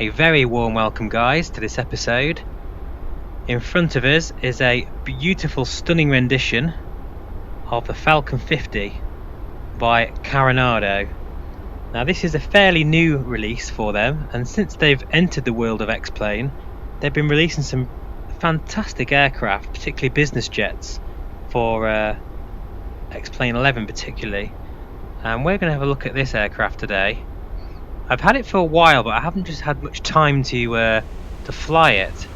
A very warm welcome, guys, to this episode. In front of us is a beautiful, stunning rendition of the Falcon 50 by Carenado. Now, this is a fairly new release for them, and since they've entered the world of X-Plane, they've been releasing some fantastic aircraft, particularly business jets, for X-Plane 11 particularly. And we're going to have a look at this aircraft today. I've had it for a while, but I haven't just had much time to fly it.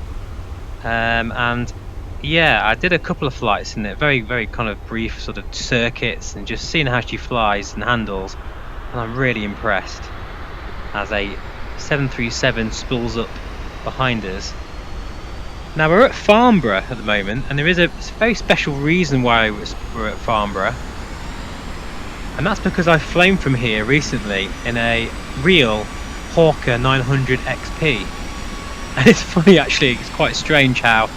And yeah, I did a couple of flights in it, very kind of brief sort of circuits, and just seeing how she flies and handles, and I'm really impressed. As a 737 spools up behind us. Now we're at Farnborough at the moment, and there is a very special reason why we're at Farnborough. And that's because I've flown from here recently in a real Hawker 900 XP. And it's funny, actually, it's quite strange how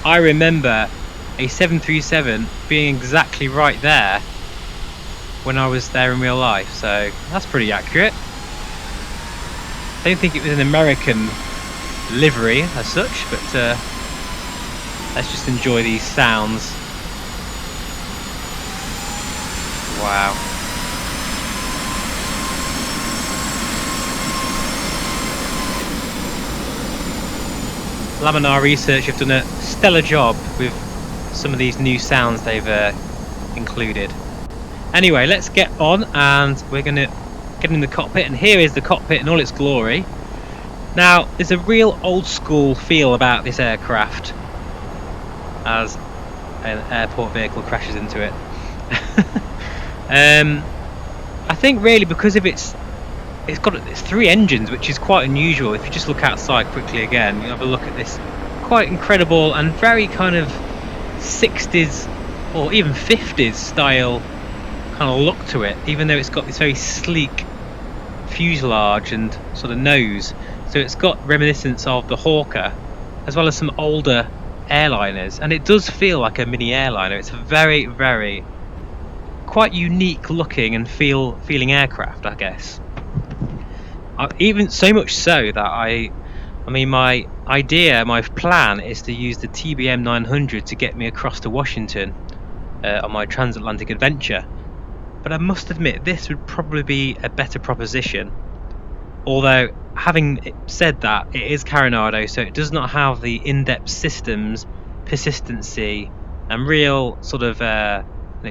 I remember a 737 being exactly right there when I was there in real life, so that's pretty accurate. I don't think it was an American livery as such, but let's just enjoy these sounds. Wow. Laminar Research have done a stellar job with some of these new sounds they've included. Anyway, let's get on, and we're going to get in the cockpit, and here is the cockpit in all its glory. Now, there's a real old school feel about this aircraft as an airport vehicle crashes into it. I think really because of it's got three engines, which is quite unusual. If you just look outside quickly again, you have a look at this quite incredible and very kind of 60s or even 50s style kind of look to it, even though it's got this very sleek fuselage and sort of nose. So it's got reminiscence of the Hawker as well as some older airliners, and it does feel like a mini airliner. It's a very quite unique looking and feeling aircraft, I guess. Even so much so that I mean, my plan is to use the TBM 900 to get me across to Washington on my transatlantic adventure. But I must admit, this would probably be a better proposition. Although, having said that, it is Carenado, so it does not have the in-depth systems, persistency, and real sort of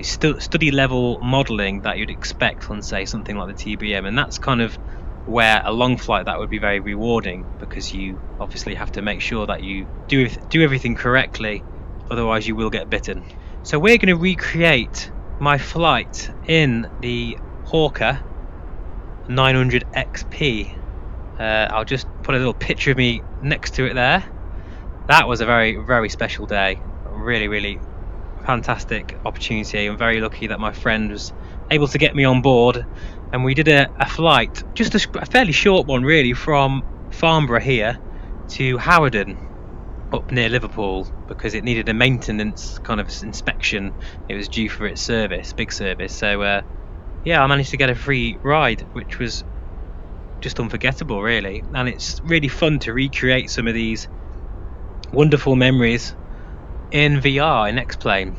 study level modelling that you'd expect on, say, something like the TBM, and that's kind of where a long flight that would be very rewarding, because you obviously have to make sure that you do everything correctly, otherwise you will get bitten. So we're going to recreate my flight in the Hawker 900 XP. I'll just put a little picture of me next to it there. That was a very special day. Really fantastic opportunity. I'm very lucky that my friend was able to get me on board, and we did a flight, just a fairly short one really, from Farnborough here to Hawarden up near Liverpool, because it needed a maintenance kind of inspection. It was due for its service, big service. So yeah, I managed to get a free ride, which was just unforgettable really, and it's really fun to recreate some of these wonderful memories in VR in X-Plane.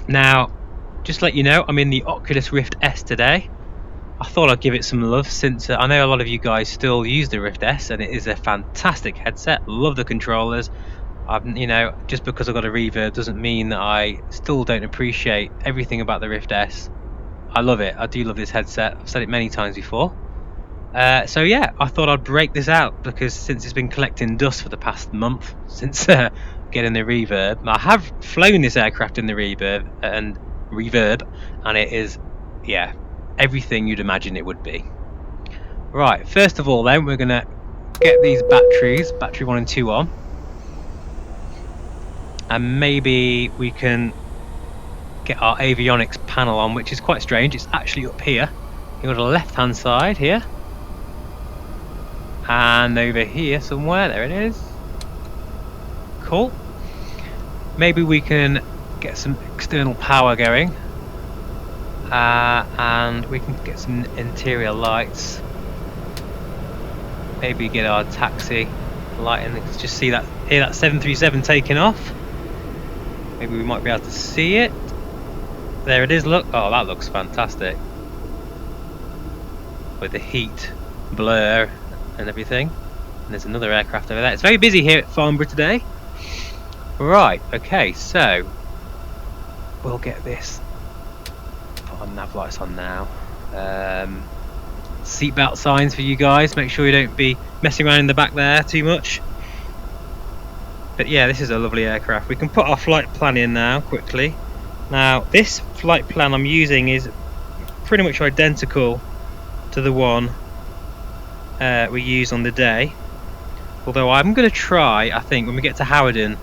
Now, just to let you know, I'm in the Oculus Rift S today. I thought I'd give it some love, since I know a lot of you guys still use the Rift S, and it is a fantastic headset. Love the controllers. You know, just because I've got a reverb doesn't mean that I still don't appreciate everything about the Rift S. I love it. I do love this headset. I've said it many times before. So yeah, I thought I'd break this out, because since it's been collecting dust for the past month since getting the reverb, I have flown this aircraft in the reverb, and it is, yeah, everything you'd imagine it would be. Right, first of all then, we're going to get these batteries, battery 1 and 2 on, and maybe we can get our avionics panel on, which is quite strange. It's actually up here. You've got a left hand side here, and over here somewhere, there it is. Cool. Maybe we can get some external power going, and we can get some interior lights. Maybe get our taxi light and just hear that 737 taking off. Maybe we might be able to see it. There it is, look. Oh, that looks fantastic. With the heat, blur and everything. And there's another aircraft over there. It's very busy here at Farnborough today. Right, okay, so we'll get this. Put our nav lights on now. Seatbelt signs for you guys. Make sure you don't be messing around in the back there too much. But yeah, this is a lovely aircraft. We can put our flight plan in now quickly. Now this flight plan I'm using is pretty much identical to the one we use on the day. Although I'm going to try, I think, when we get to Hawarden,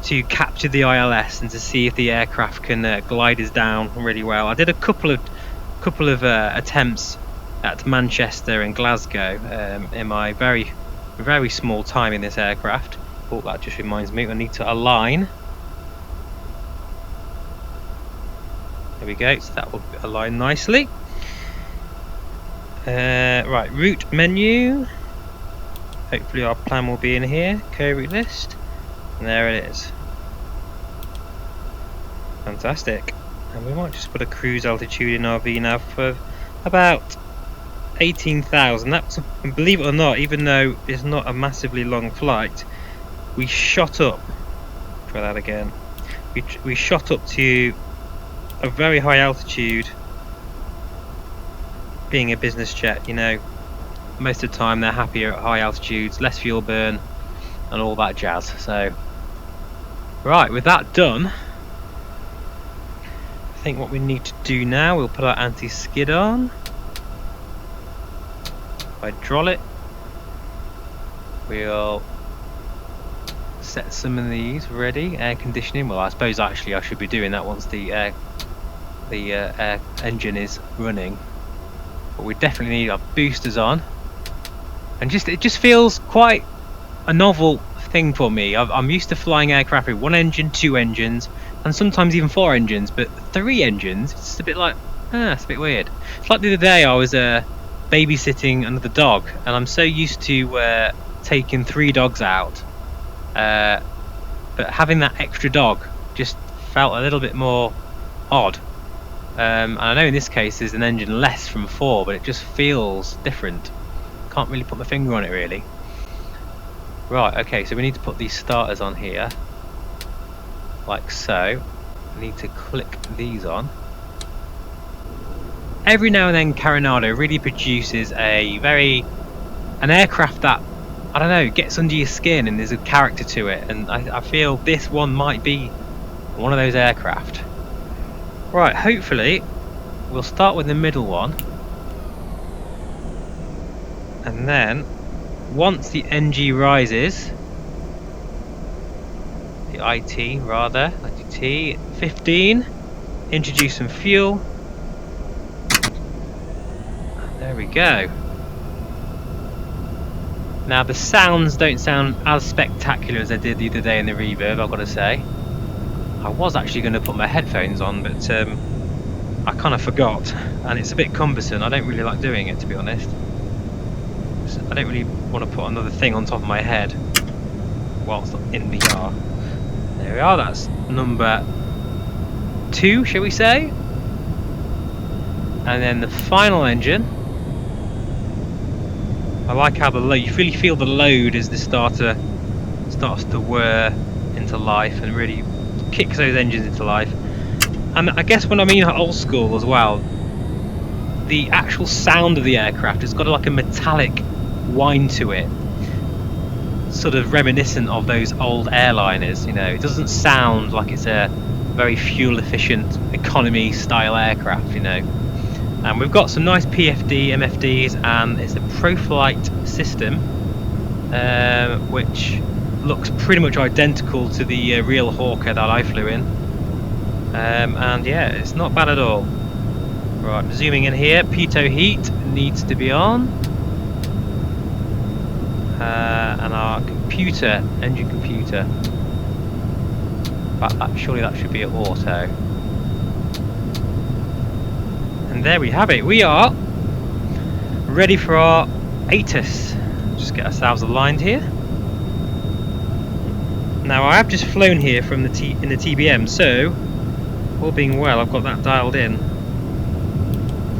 to capture the ILS and to see if the aircraft can glide us down really well. I did a couple of attempts at Manchester and Glasgow in my very small time in this aircraft. Oh, that just reminds me, I need to align. There we go, so that will align nicely. Right, route menu. Hopefully our plan will be in here. Co-route list. And there it is. Fantastic. And we might just put a cruise altitude in our VNAV for about 18,000. That's, believe it or not, even though it's not a massively long flight, we shot up. Try that again. We shot up to a very high altitude. Being a business jet, you know, most of the time they're happier at high altitudes, less fuel burn, and all that jazz. So, right, with that done, I think what we need to do now, we'll put our anti-skid on. Hydraulic. We'll set some of these ready. Air conditioning. Well, I suppose actually I should be doing that once the air engine is running. But we definitely need our boosters on. And it just feels quite a novel thing for me. I'm used to flying aircraft with one engine, two engines, and sometimes even four engines. But three engines, it's a bit like, it's a bit weird. It's like the other day I was babysitting another dog, and I'm so used to taking three dogs out. But having that extra dog just felt a little bit more odd. And I know in this case there's an engine less from four, but it just feels different. Can't really put my finger on it really. Right, okay, so we need to put these starters on here, like so. We need to click these on. Every now and then Carenado really produces an aircraft that, I don't know, gets under your skin and there's a character to it, and I feel this one might be one of those aircraft. Right, hopefully we'll start with the middle one, and then once the NG rises, the IT rather, ITT 15, introduce some fuel. There we go. Now the sounds don't sound as spectacular as they did the other day in the reverb, I've got to say. I was actually going to put my headphones on, but I kind of forgot, and it's a bit cumbersome. I don't really like doing it, to be honest. I don't really want to put another thing on top of my head whilst in the car. There we are, that's number 2, shall we say? And then the final engine. I like how the load, you really feel the load as the starter starts to whir into life and really kicks those engines into life. And I guess when I mean old school as well, the actual sound of the aircraft has got like a metallic whine to it, sort of reminiscent of those old airliners, you know. It doesn't sound like it's a very fuel efficient economy style aircraft, you know. And we've got some nice PFD, MFDs, and it's a ProFlight system, which looks pretty much identical to the real Hawker that I flew in. And yeah, it's not bad at all. Right, zooming in here, pitot heat needs to be on. And our computer, engine computer, surely that should be at auto. And there we have it, we are ready for our ATIS Just get ourselves aligned here. Now I have just flown here from the in the TBM, so all being well, I've got that dialed in.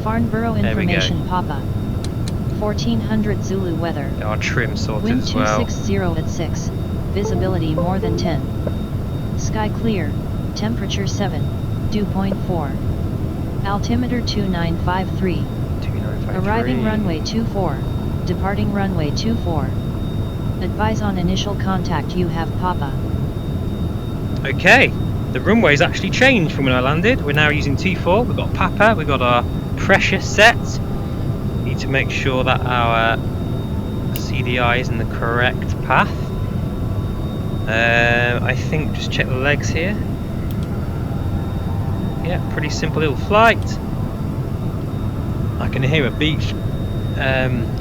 Farnborough information Papa. 1400 Zulu weather. Our trim sorted Wind as well. 260 at 6. Visibility more than 10. Sky clear. Temperature 7. Dew point 4. Altimeter 2953. 2953. Arriving runway 24. Departing runway 24. Advise on initial contact you have Papa. Okay, the runway's actually changed from when I landed. We're now using T4. We've got Papa, we've got our pressure set. Need to make sure that our CDI is in the correct path. I think just check the legs here. Yeah, pretty simple little flight. I can hear a beach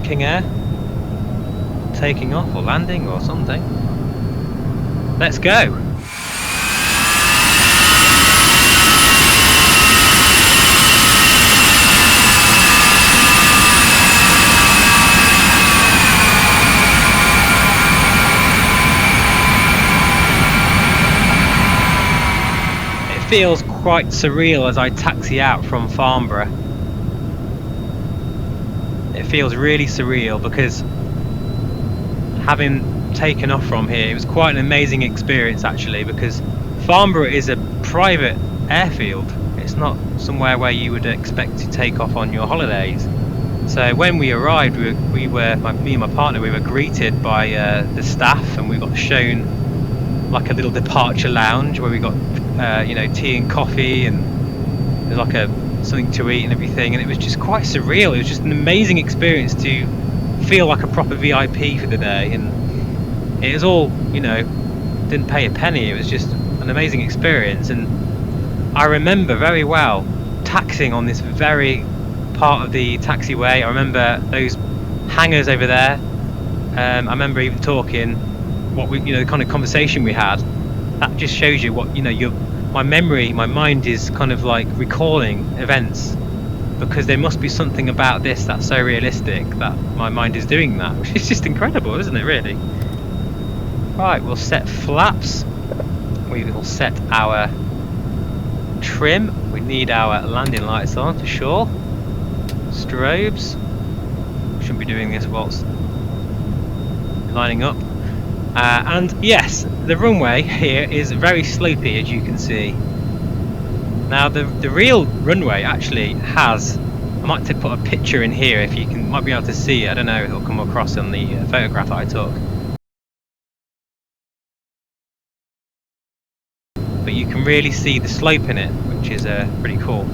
King Air taking off or landing or something. Let's go. It feels quite surreal as I taxi out from Farnborough. It feels really surreal because having taken off from here, it was quite an amazing experience actually, because Farnborough is a private airfield. It's not somewhere where you would expect to take off on your holidays. So when we arrived, me and my partner, we were greeted by the staff, and we got shown like a little departure lounge where we got you know, tea and coffee, and there's like something to eat and everything, and it was just quite surreal. It was just an amazing experience to feel like a proper VIP for the day, and it was all, you know, didn't pay a penny. It was just an amazing experience. And I remember very well taxiing on this very part of the taxiway. I remember those hangars over there. I remember even talking what we, you know, the kind of conversation we had. That just shows you what, you know, my mind is kind of like recalling events, because there must be something about this that's so realistic that my mind is doing that, which is just incredible, isn't it, really? Right, we'll set flaps, we will set our trim, we need our landing lights on for sure, strobes, shouldn't be doing this whilst lining up, and yes, the runway here is very slopey, as you can see. Now the real runway actually has, I might put a picture in here if you might be able to see it. I don't know if it'll come across on the photograph that I took. But you can really see the slope in it, which is pretty cool.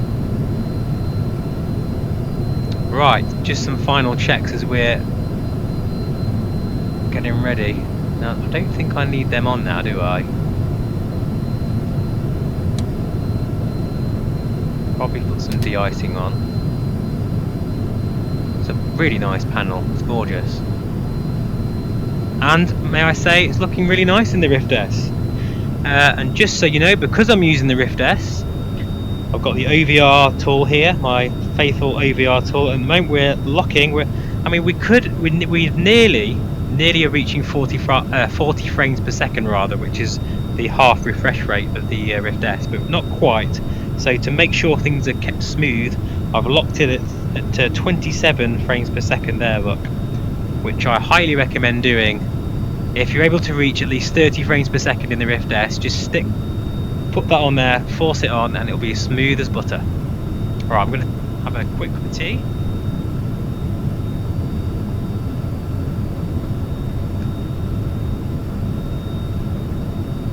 Right, just some final checks as we're getting ready. Now, I don't think I need them on now, do I? Probably put some de-icing on. It's a really nice panel, it's gorgeous. And may I say, it's looking really nice in the Rift S. And just so you know, because I'm using the Rift S, I've got the OVR tool here, my faithful OVR tool. At the moment we're locking, we're nearly are reaching 40 frames per second rather, which is the half refresh rate of the Rift S, but not quite. So to make sure things are kept smooth, I've locked it at 27 frames per second there, look, which I highly recommend doing. If you're able to reach at least 30 frames per second in the Rift S, just put that on there, force it on, and it'll be as smooth as butter. Alright, I'm going to have a quick cup of tea.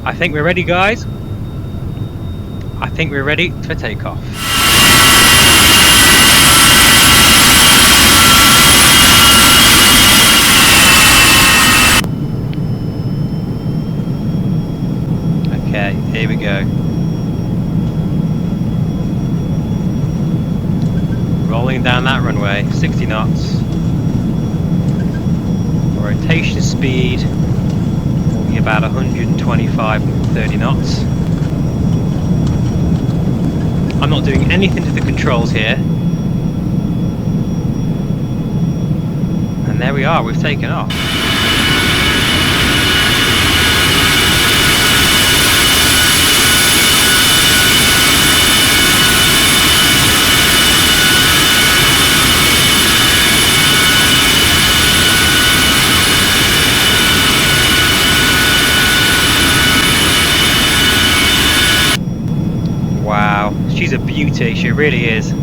I think we're ready, guys. I think we're ready for takeoff. Okay, here we go. Rolling down that runway, 60 knots. Rotation speed will be about 125, 30 knots. I'm not doing anything to the controls here. And there we are, we've taken off. Wow, she's a beauty, she really is.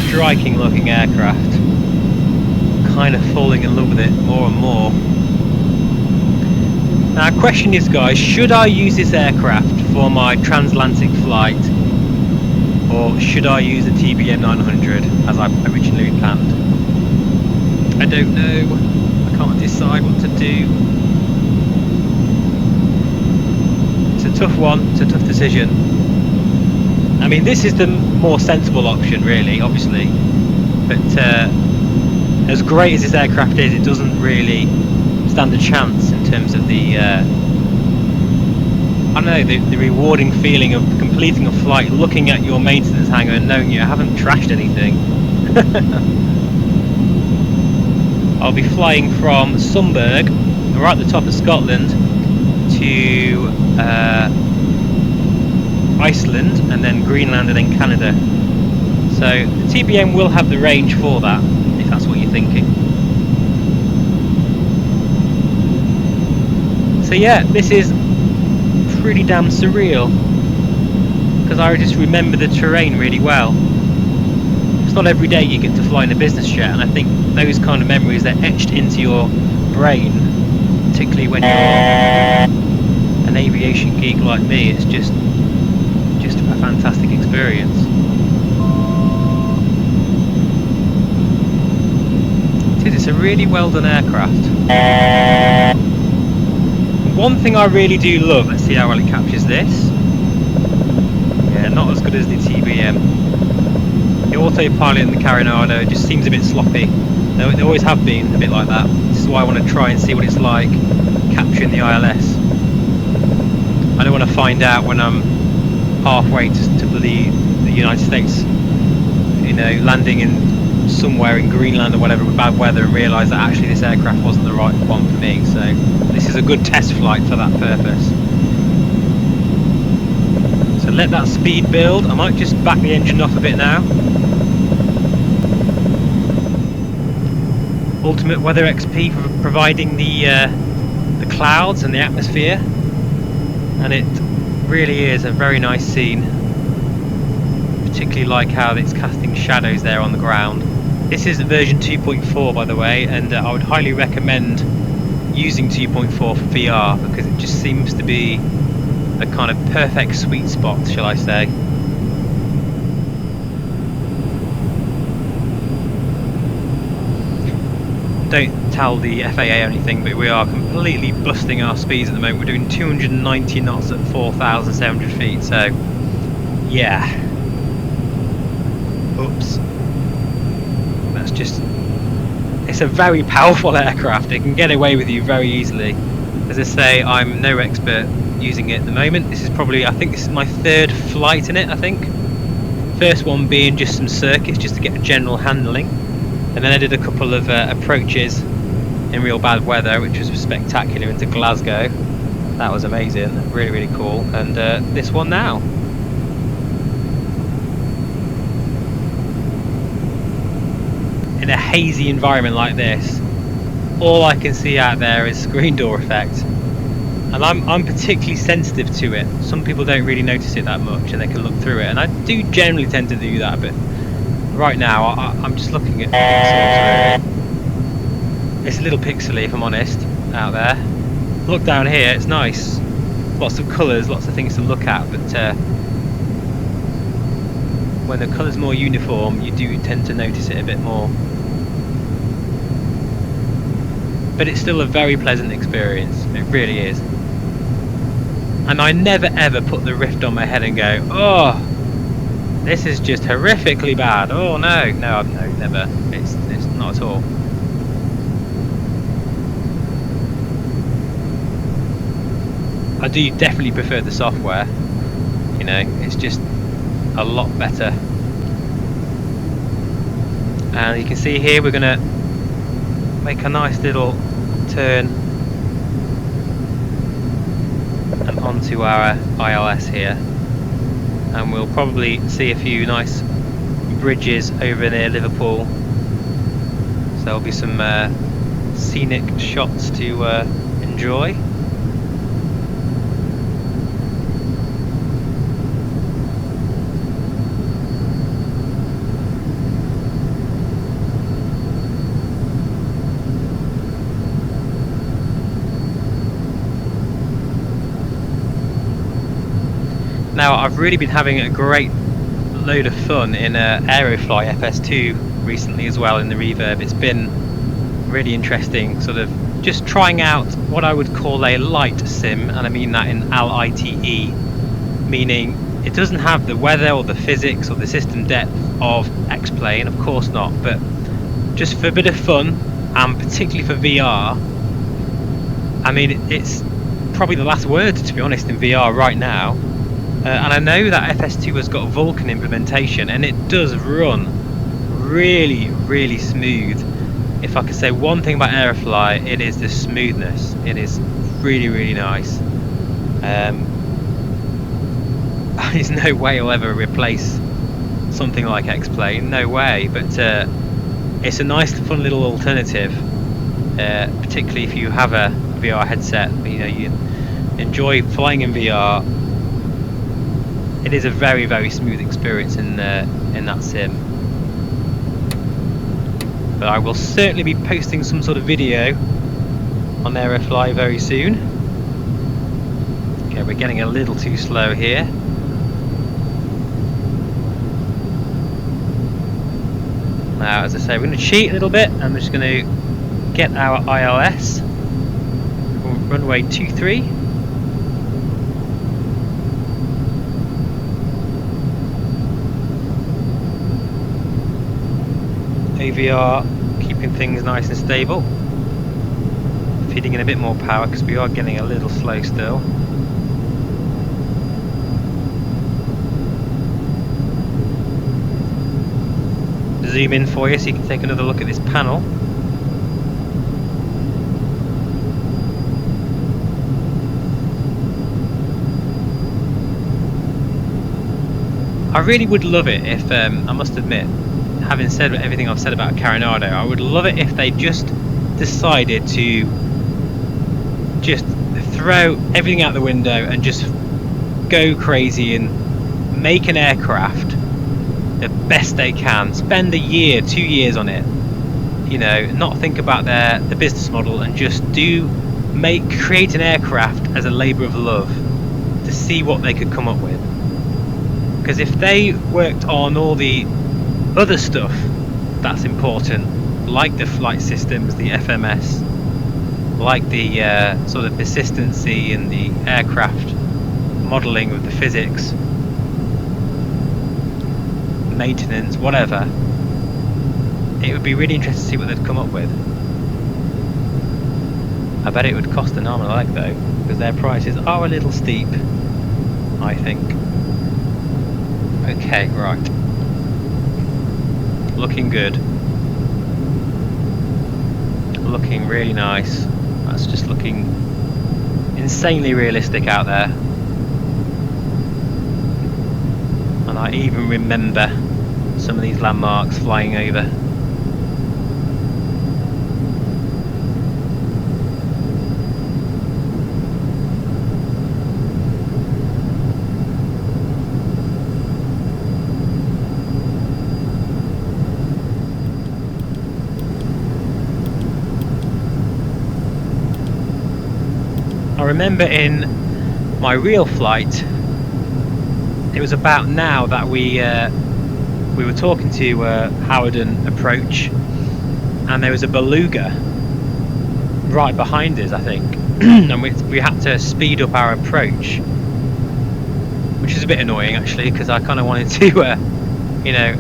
Striking looking aircraft. Kind of falling in love with it more and more. Now, question is, guys, should I use this aircraft for my transatlantic flight, or should I use the TBM 900 as I originally planned? I don't know. I can't decide what to do. It's a tough one. It's a tough decision. I mean, this is the more sensible option, really, obviously, but as great as this aircraft is, it doesn't really stand a chance in terms of the I don't know, the rewarding feeling of completing a flight, looking at your maintenance hangar and knowing you haven't trashed anything. I'll be flying from Sunburg, right at the top of Scotland, to Iceland, and then Greenland, and then Canada. So the TBM will have the range for that, if that's what you're thinking. So yeah, this is pretty damn surreal, because I just remember the terrain really well. It's not every day you get to fly in a business jet, and I think those kind of memories, they're etched into your brain, particularly when you're an aviation geek like me. It's just a fantastic experience. It's a really well done aircraft. One thing I really do love, let's see how well it captures this. Yeah, not as good as the TBM. The autopilot in the Carenado just seems a bit sloppy. They always have been a bit like that. This is why I want to try and see what it's like capturing the ILS. I don't want to find out when I'm halfway to the United States, you know, landing in somewhere in Greenland or whatever with bad weather, and realise that actually this aircraft wasn't the right one for me. So this is a good test flight for that purpose. So let that speed build. I might just back the engine off a bit now. Ultimate Weather XP for providing the clouds and the atmosphere, and it really is a very nice scene. Particularly like how it's casting shadows there on the ground. This is version 2.4, by the way, and I would highly recommend using 2.4 for VR, because it just seems to be a kind of perfect sweet spot, shall I say. Don't tell the FAA or anything, but we are completely busting our speeds at the moment. We're doing 290 knots at 4,700 feet, so yeah. Oops. That's just... it's a very powerful aircraft. It can get away with you very easily. As I say, I'm no expert using it at the moment. This is probably, I think this is my third flight in it, I think. First one being just some circuits, just to get a general handling. And then I did a couple of approaches in real bad weather, which was spectacular, into Glasgow. That was amazing, really, really cool. And this one now. In a hazy environment like this, all I can see out there is screen door effect. And I'm particularly sensitive to it. Some people don't really notice it that much, and they can look through it. And I do generally tend to do that, but right now I'm just looking at pixels, really. It's a little pixely, if I'm honest, out there. Look down here, it's nice. Lots of colours, lots of things to look at, but when the colour's more uniform, you do tend to notice it a bit more. but it's still a very pleasant experience. It really is. And I never ever put the Rift on my head and go, oh, this is just horrifically bad. Oh no, no, never. It's not at all. I do definitely prefer the software. You know, it's just a lot better. And you can see here we're gonna make a nice little turn and onto our ILS here, and we'll probably see a few nice bridges over near Liverpool, so there'll be some scenic shots to enjoy. Now, I've really been having a great load of fun in Aerofly FS2 recently as well in the reverb. It's been really interesting, sort of just trying out what I would call a light sim, and I mean that in LITE, meaning it doesn't have the weather or the physics or the system depth of X-Plane, of course not, but just for a bit of fun, and particularly for VR. I mean, it's probably the last word, to be honest, in VR right now. And I know that FS2 has got Vulkan implementation, and it does run really, really smooth. If I could say one thing about Aerofly, it is the smoothness. It is really, really nice. There's no way I'll ever replace something like X-Plane, no way. But it's a nice, fun little alternative, particularly if you have a VR headset. You know, you enjoy flying in VR. It is a very, very smooth experience in that sim. But I will certainly be posting some sort of video on Aerofly very soon. Okay, we're getting a little too slow here. Now, as I say, we're going to cheat a little bit. I'm just going to get our ILS. Runway 23. AVR keeping things nice and stable, feeding in a bit more power because we are getting a little slow still. Zoom in for you so you can take another look at this panel. I really would love it if, I must admit, having said everything I've said about Carenado, I would love it if they just decided to just throw everything out the window and just go crazy and make an aircraft the best they can. Spend a year, 2 years on it. You know, not think about the business model, and just create an aircraft as a labour of love to see what they could come up with. Because if they worked on all the other stuff that's important, like the flight systems, the FMS, like the sort of persistency and the aircraft modelling of the physics, maintenance, whatever, it would be really interesting to see what they'd come up with. I bet it would cost an arm and a leg though, because their prices are a little steep, I think. Okay, right. Looking good. Looking really nice. That's just looking insanely realistic out there. And I even remember some of these landmarks flying over. I remember in my real flight, it was about now that we were talking to Hawarden approach, and there was a beluga right behind us, I think, and we had to speed up our approach, which is a bit annoying actually, because I kind of wanted to, you know,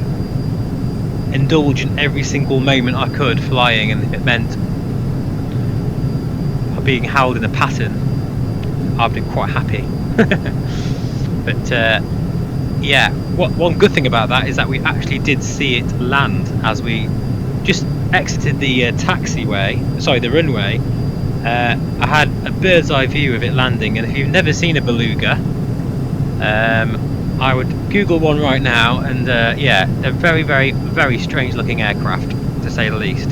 indulge in every single moment I could flying, and if it meant being held in a pattern, I've been quite happy. But yeah, one good thing about that is that we actually did see it land as we just exited the the runway. I had a bird's eye view of it landing, and if you've never seen a beluga, I would Google one right now, and yeah, they're very, very, very strange looking aircraft, to say the least.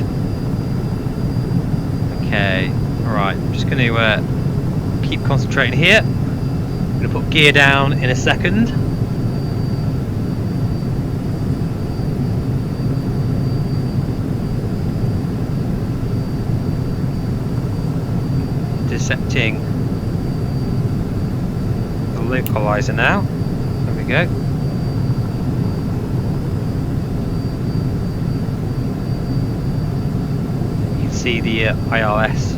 Okay, alright, I'm just going to keep concentrating here. I'm going to put gear down in a second. Intercepting the localizer now. There we go. You can see the ILS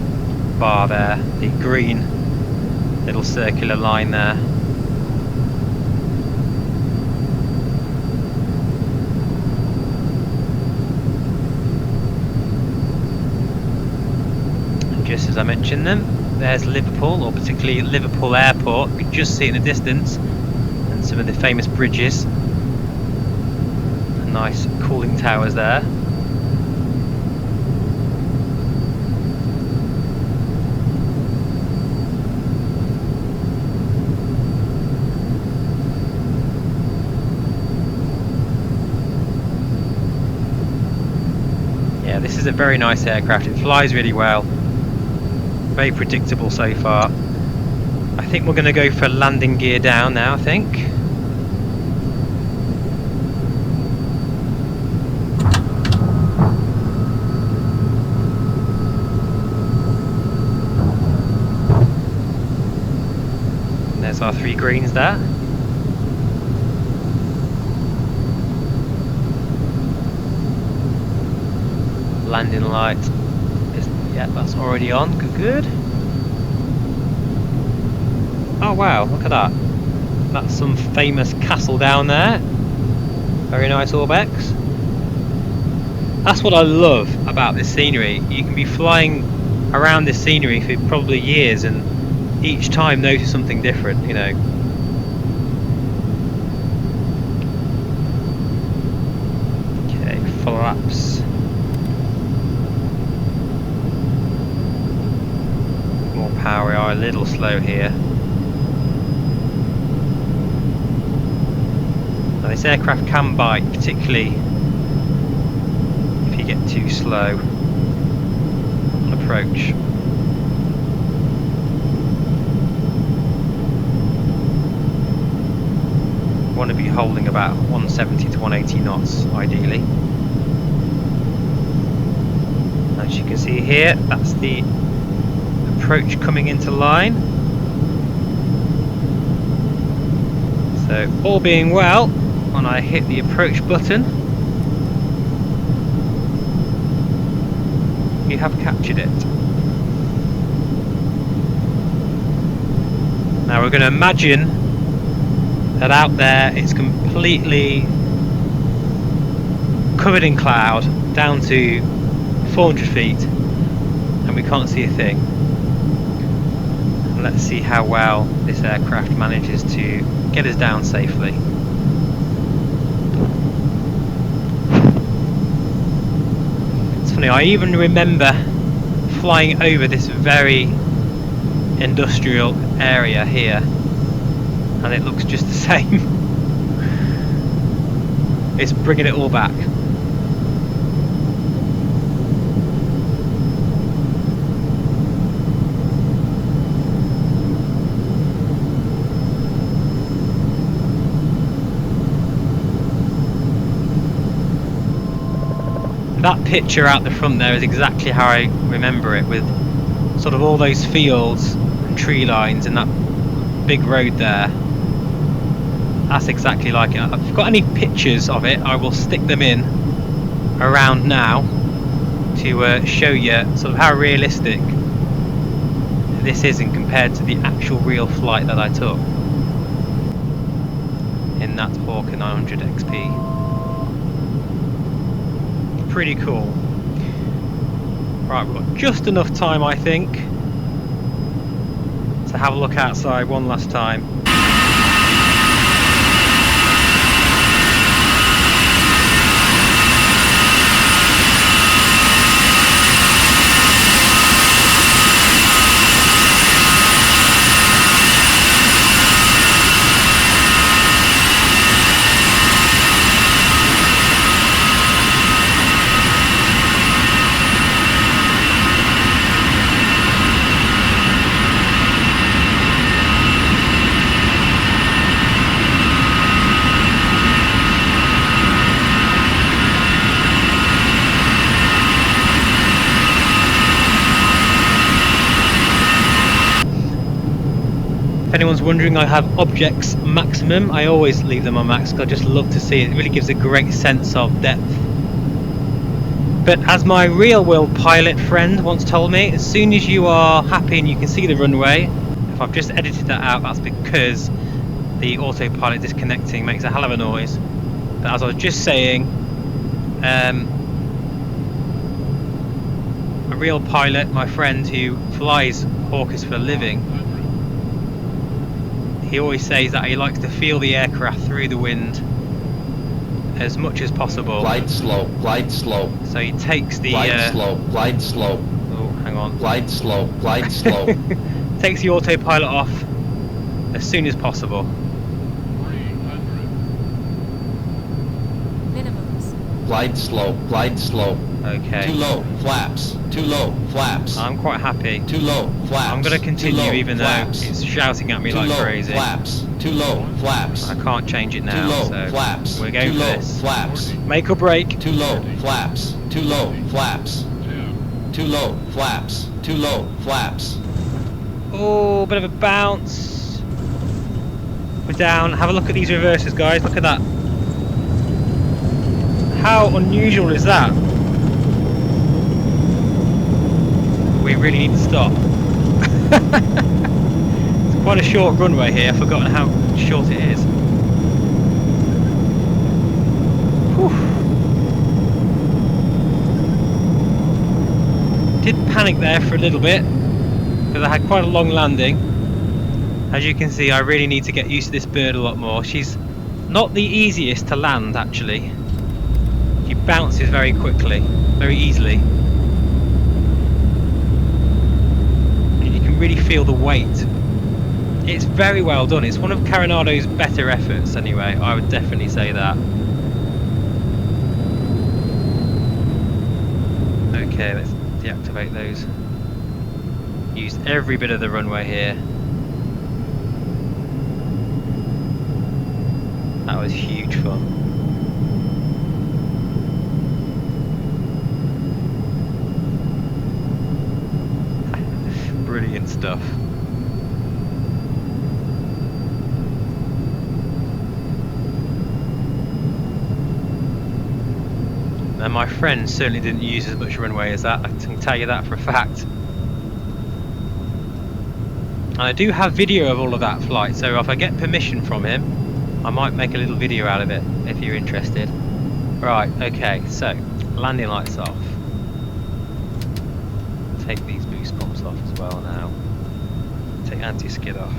bar there, the green little circular line there. And just as I mentioned them, there's Liverpool, or particularly Liverpool Airport. You can just see it in the distance, and some of the famous bridges. And nice cooling towers there. Yeah, this is a very nice aircraft. It flies really well. Very predictable so far. I think we're going to go for landing gear down now, I think. And there's our 3 greens there. Landing light. Yeah, that's already on. Good. Oh wow, look at that. That's some famous castle down there. Very nice Orbex. That's what I love about this scenery. You can be flying around this scenery for probably years, and each time notice something different, you know. Okay, flaps. Power, we are a little slow here. Now this aircraft can bite, particularly if you get too slow on approach. You want to be holding about 170 to 180 knots ideally. As you can see here, that's the approach coming into line. So all being well, when I hit the approach button, you have captured it. Now we're going to imagine that out there it's completely covered in cloud down to 400 feet and we can't see a thing. Let's see how well this aircraft manages to get us down safely. It's funny, I even remember flying over this very industrial area here, and it looks just the same. It's bringing it all back. That picture out the front there is exactly how I remember it, with sort of all those fields and tree lines and that big road there. That's exactly like it. If I've got any pictures of it, I will stick them in around now to show you sort of how realistic this isn't compared to the actual real flight that I took in that Hawker 900 XP. Pretty cool. Right, we've got just enough time, I think, to have a look outside one last time. If anyone's wondering, I have objects maximum. I always leave them on max because I just love to see it. It really gives a great sense of depth. But as my real world pilot friend once told me, as soon as you are happy and you can see the runway, if I've just edited that out, that's because the autopilot disconnecting makes a hell of a noise. But as I was just saying, a real pilot, my friend who flies Hawkers for a living, he always says that he likes to feel the aircraft through the wind as much as possible. Glide slow, glide slow. So he takes the glide slow, glide slow. Oh, hang on. Glide slow, glide slow. Takes the autopilot off as soon as possible. Minimums. Glide slow, glide slow. Okay. Too low, flaps. Too low, flaps. I'm quite happy. Too low, flaps. I'm going to continue even flaps. though it's shouting at me Too like low, crazy. Flaps. Too low, flaps. I can't change it now, Too low, so flaps. we're going Too for low, this. Flaps. Make or break. Too low, flaps. Too low, flaps. Too low, flaps. Too low, flaps. Oh, bit of a bounce. We're down. Have a look at these reverses, guys. Look at that. How unusual is that? We really need to stop. It's quite a short runway here. I've forgotten how short it is. Whew. Did panic there for a little bit because I had quite a long landing. As you can see, I really need to get used to this bird a lot more. She's not the easiest to land, actually. She bounces very quickly, very easily. Really feel the weight. It's very well done. It's one of Carenado's better efforts anyway. I would definitely say that. Okay, let's deactivate those. Used every bit of the runway here. That was huge fun. Brilliant stuff. And my friend certainly didn't use as much runway as that, I can tell you that for a fact. And I do have video of all of that flight, so if I get permission from him, I might make a little video out of it if you're interested. Right, okay, so landing lights off. Take these boost pumps off as well now. Take anti-skid off.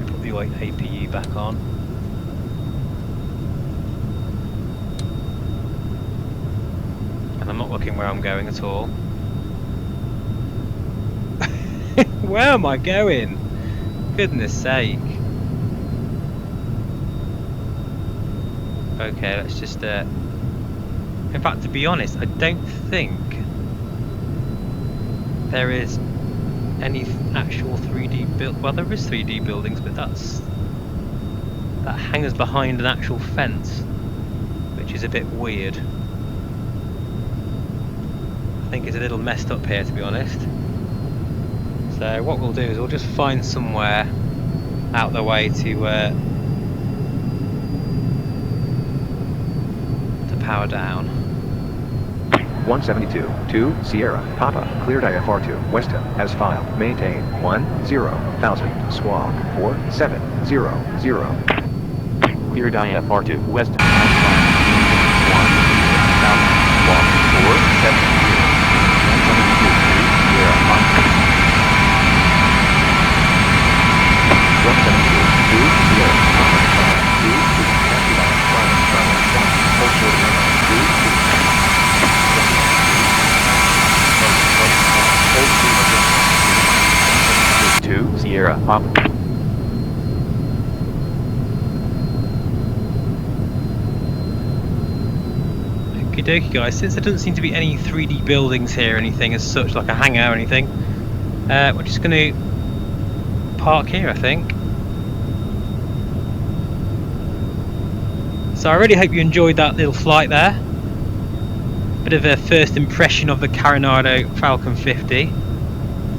Put the APU back on. And I'm not looking where I'm going at all. Where am I going? Goodness sake. Okay, let's just in fact, to be honest, I don't think there is any actual 3D build. Well, there is 3D buildings, but that hangs behind an actual fence, which is a bit weird. I think it's a little messed up here, to be honest. So what we'll do is we'll just find somewhere out the way to power down. 172, 2, Sierra, Papa, cleared IFR2, Weston, as filed, maintain, 10,000, squawk, 4700. Cleared IFR2, Weston, as filed, maintain, 1,000, squawk, 470. 172, 2, Sierra, Papa. 172, 2, Sierra, Papa, 2, 2, Sierra, Papa. Okie dokie guys, since there doesn't seem to be any 3D buildings here or anything as such, like a hangar or anything, we're just going to park here, I think. So I really hope you enjoyed that little flight there. Bit of a first impression of the Carenado Falcon 50.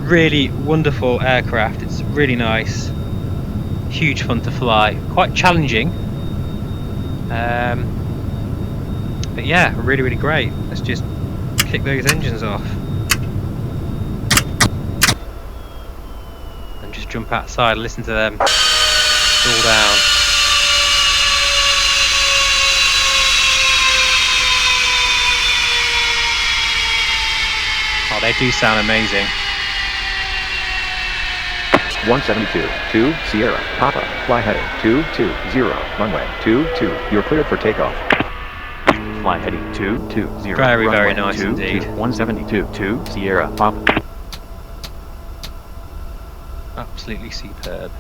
Really wonderful aircraft, it's really nice. Huge fun to fly, quite challenging. But yeah, really, really great. Let's just kick those engines off. And just jump outside and listen to them fall down. Oh, they do sound amazing. 172, 2, Sierra, Papa, fly heading, 220, runway, 22, you're cleared for takeoff. Fly heading 220. Very, runway very nice 22, indeed. 172, 2, Sierra, Papa. Absolutely superb.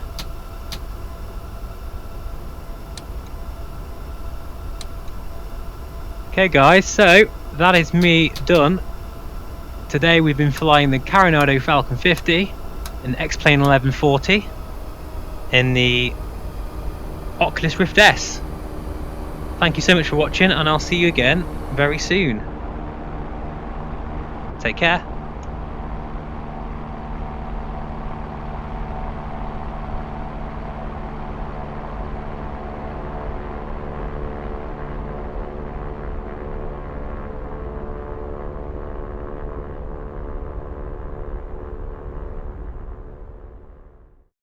Okay guys, so that is me done. Today we've been flying the Carenado Falcon 50 in X-Plane 1140 in the Oculus Rift S. Thank you so much for watching, and I'll see you again very soon. Take care.